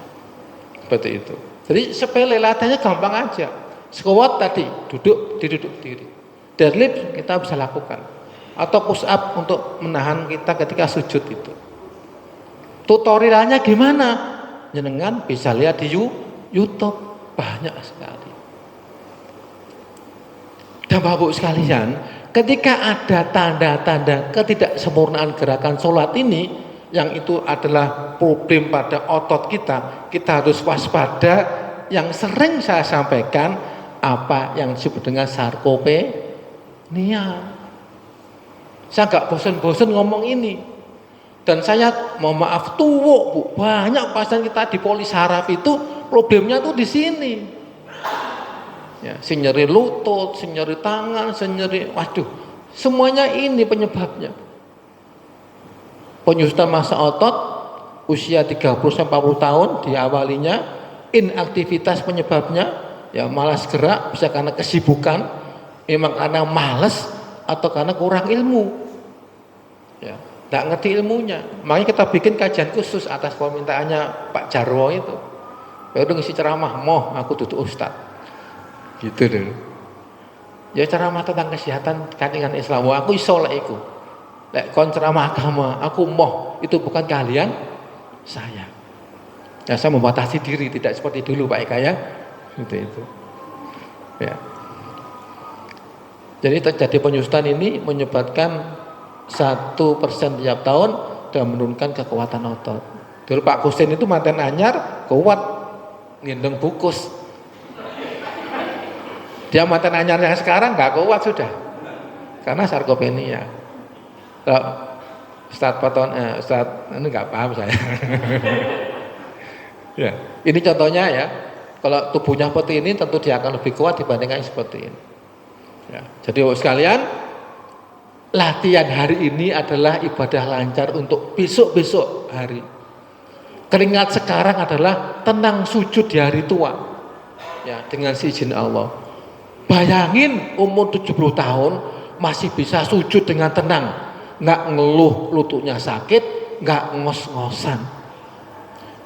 S1: seperti itu. Jadi sepele, latihannya gampang aja. Squat tadi, duduk diri. Deadlift kita bisa lakukan. Atau push up untuk menahan kita ketika sujud itu. Tutorialnya gimana? Jenengan bisa lihat di YouTube, banyak sekali. Dan Bapak sekalian, ketika ada tanda-tanda ketidaksempurnaan gerakan sholat ini, yang itu adalah problem pada otot kita harus waspada. Yang sering saya sampaikan, apa yang disebut dengan sarkopenia. Saya gak bosan-bosan ngomong ini. Dan saya mohon maaf tuwuk Bu, banyak pasien kita di polis saraf itu problemnya tuh di sini. Ya, nyeri lutut, nyeri tangan, nyeri, waduh, semuanya ini penyebabnya. Penyusutan massa otot usia 30-40 tahun diawalinya, inaktivitas penyebabnya, ya malas gerak, bisa karena kesibukan, memang karena malas atau karena kurang ilmu. Ya, tidak ngerti ilmunya. Makanya kita bikin kajian khusus atas permintaannya Pak Jarwo itu. Baru ngisi ceramah, moh aku duduk ustad. Gitu dulu. Ya ceramah tentang kesehatan kan dengan Islam. Wah, aku iso lek iku. Lek kon ceramah agama, aku moh itu bukan keahlian saya. Ya saya membatasi diri, tidak seperti dulu Pak Eka ya. Itu. Ya. Jadi terjadi penyusutan ini menyebabkan 1% tiap tahun dan menurunkan kekuatan otot. Dulu Pak Kusin itu manten anyar kuat gendong bukus. Dia manten anyar yang sekarang nggak kuat sudah, karena sarkopenia. Ustadz Paton, Ustadz ini nggak paham saya. Ya, ini contohnya ya. Kalau tubuhnya seperti ini, tentu dia akan lebih kuat dibandingkan seperti ini. Ya, jadi sekalian, latihan hari ini adalah ibadah lancar untuk besok-besok hari. Keringat sekarang adalah tentang sujud di hari tua. Ya, dengan izin Allah. Bayangin umur 70 tahun masih bisa sujud dengan tenang, nggak ngeluh lututnya sakit, nggak ngos-ngosan.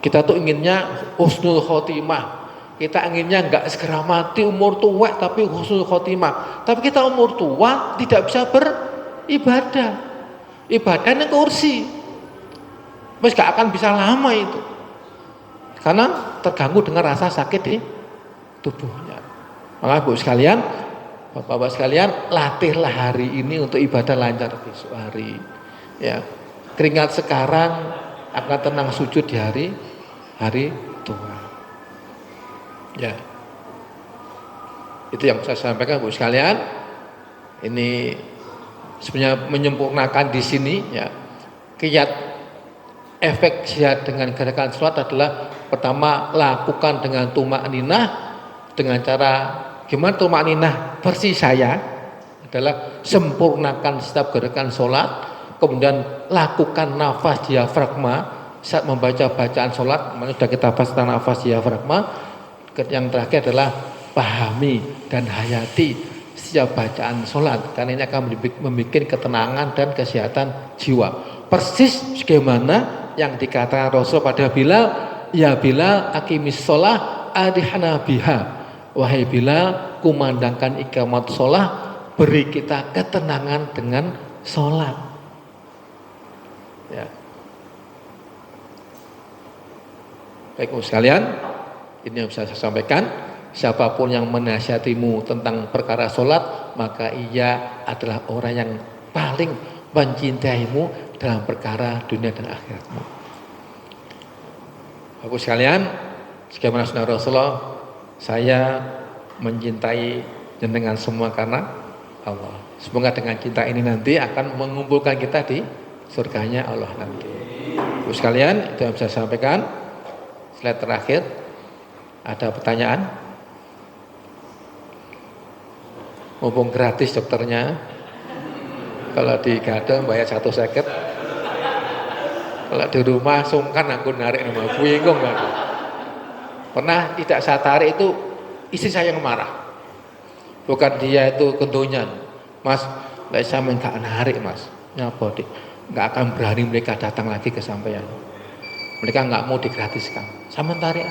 S1: Kita tuh inginnya husnul khotimah. Kita inginnya nggak segera mati umur tua tapi husnul khotimah. Tapi kita umur tua tidak bisa beribadah. Ibadahnya kursi. Mas gak akan bisa lama itu. Karena terganggu dengan rasa sakit di tubuhnya. Maka Bu sekalian, Bapak-bapak sekalian, latihlah hari ini untuk ibadah lancar besok hari. Ya, keringat sekarang akan tenang sujud di hari tua. Ya, itu yang saya sampaikan Bu sekalian. Ini sebenarnya menyempurnakan di sini. Ya, kiat efek jihad dengan gerakan sholat adalah pertama lakukan dengan tumak ninah dengan cara gimana tumak ninah versi saya adalah sempurnakan setiap gerakan sholat, kemudian lakukan nafas diafragma saat membaca bacaan sholat. Sudah kita bahas tentang nafas diafragma. Yang terakhir adalah pahami dan hayati setiap bacaan sholat, karena ini akan membuat ketenangan dan kesehatan jiwa. Persis sebagaimana yang dikatakan Rasul pada Bilal, ya Bilal aqimis sholah adihana biha. Wahai Bilal, kumandangkan iqamat sholat, beri kita ketenangan dengan sholat. Ya. Baik sekalian, ini yang bisa saya sampaikan. Siapapun yang menasihatimu tentang perkara sholat, maka ia adalah orang yang paling mencintaimu dalam perkara dunia dan akhiratmu. Bapak sekalian, sebagaimana sunnah Rasulullah, saya mencintai jenengan semua karena Allah. Semoga dengan cinta ini nanti akan mengumpulkan kita di surganya Allah nanti. Bapak sekalian, itu yang saya sampaikan. Slide terakhir, ada pertanyaan? Mumpung gratis dokternya, kalau di Gadang bayar 1 seket, kalau di rumah sungkan aku narik nama bingung aku. Pernah tidak saya tarik itu istri saya yang marah, bukan dia itu kentunyan. Mas, nggak saya nggak narik mas, nyapa dik, nggak akan berani mereka datang lagi ke sampean. Mereka nggak mau digratiskan, sama tarik.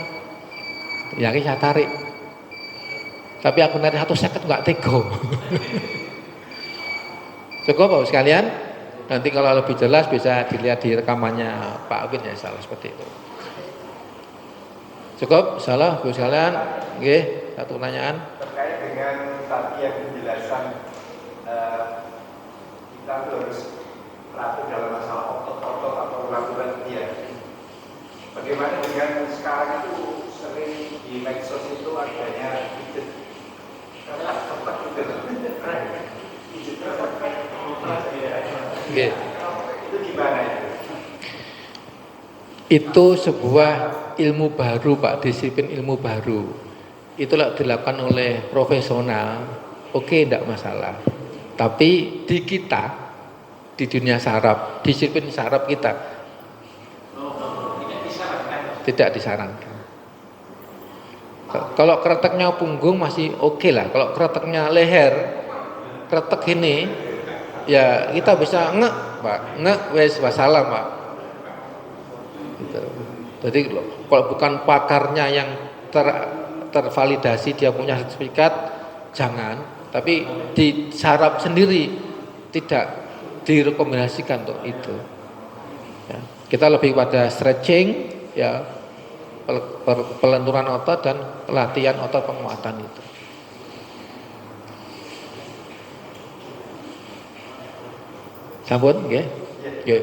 S1: Ya saya tarik, tapi aku narik 1 seket nggak tego. Cukup Bapak sekalian, nanti kalau lebih jelas bisa dilihat di rekamannya Pak Win ya, salah seperti itu. Cukup, salah Bapak sekalian. Oke, satu pertanyaan.
S2: Terkait dengan tadi yang penjelasan kita harus teratur dalam masalah otot-otot atau lakukan dia. Bagaimana dengan sekarang itu sering di medsos itu adanya pijat tempat itu
S1: Okay.
S2: Itu gimana itu?
S1: Itu sebuah ilmu baru Pak, disiplin ilmu baru. Itulah dilakukan oleh profesional, oke, tidak masalah. Tapi di kita, di dunia saraf, disiplin saraf kita tidak disarankan. Kalau kreteknya punggung masih oke lah. Kalau kreteknya leher, kretek ini, ya kita bisa ngek Pak, ngek wes wassalam Pak. Gitu. Jadi kalau bukan pakarnya yang tervalidasi, dia punya sertifikat, jangan. Tapi di saraf sendiri tidak direkomendasikan untuk itu. Ya. Kita lebih pada stretching, ya, pelenturan otot dan latihan otot penguatan itu. Sampun, nggih. Nggih.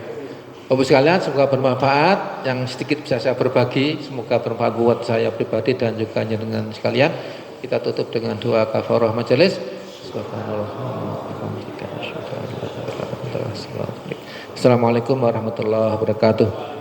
S1: Bapak sekalian, semoga bermanfaat. Yang sedikit bisa saya berbagi, semoga bermanfaat buat saya pribadi dan juga dengan sekalian. Kita tutup dengan doa kafarah majelis. Assalamualaikum warahmatullahi wabarakatuh.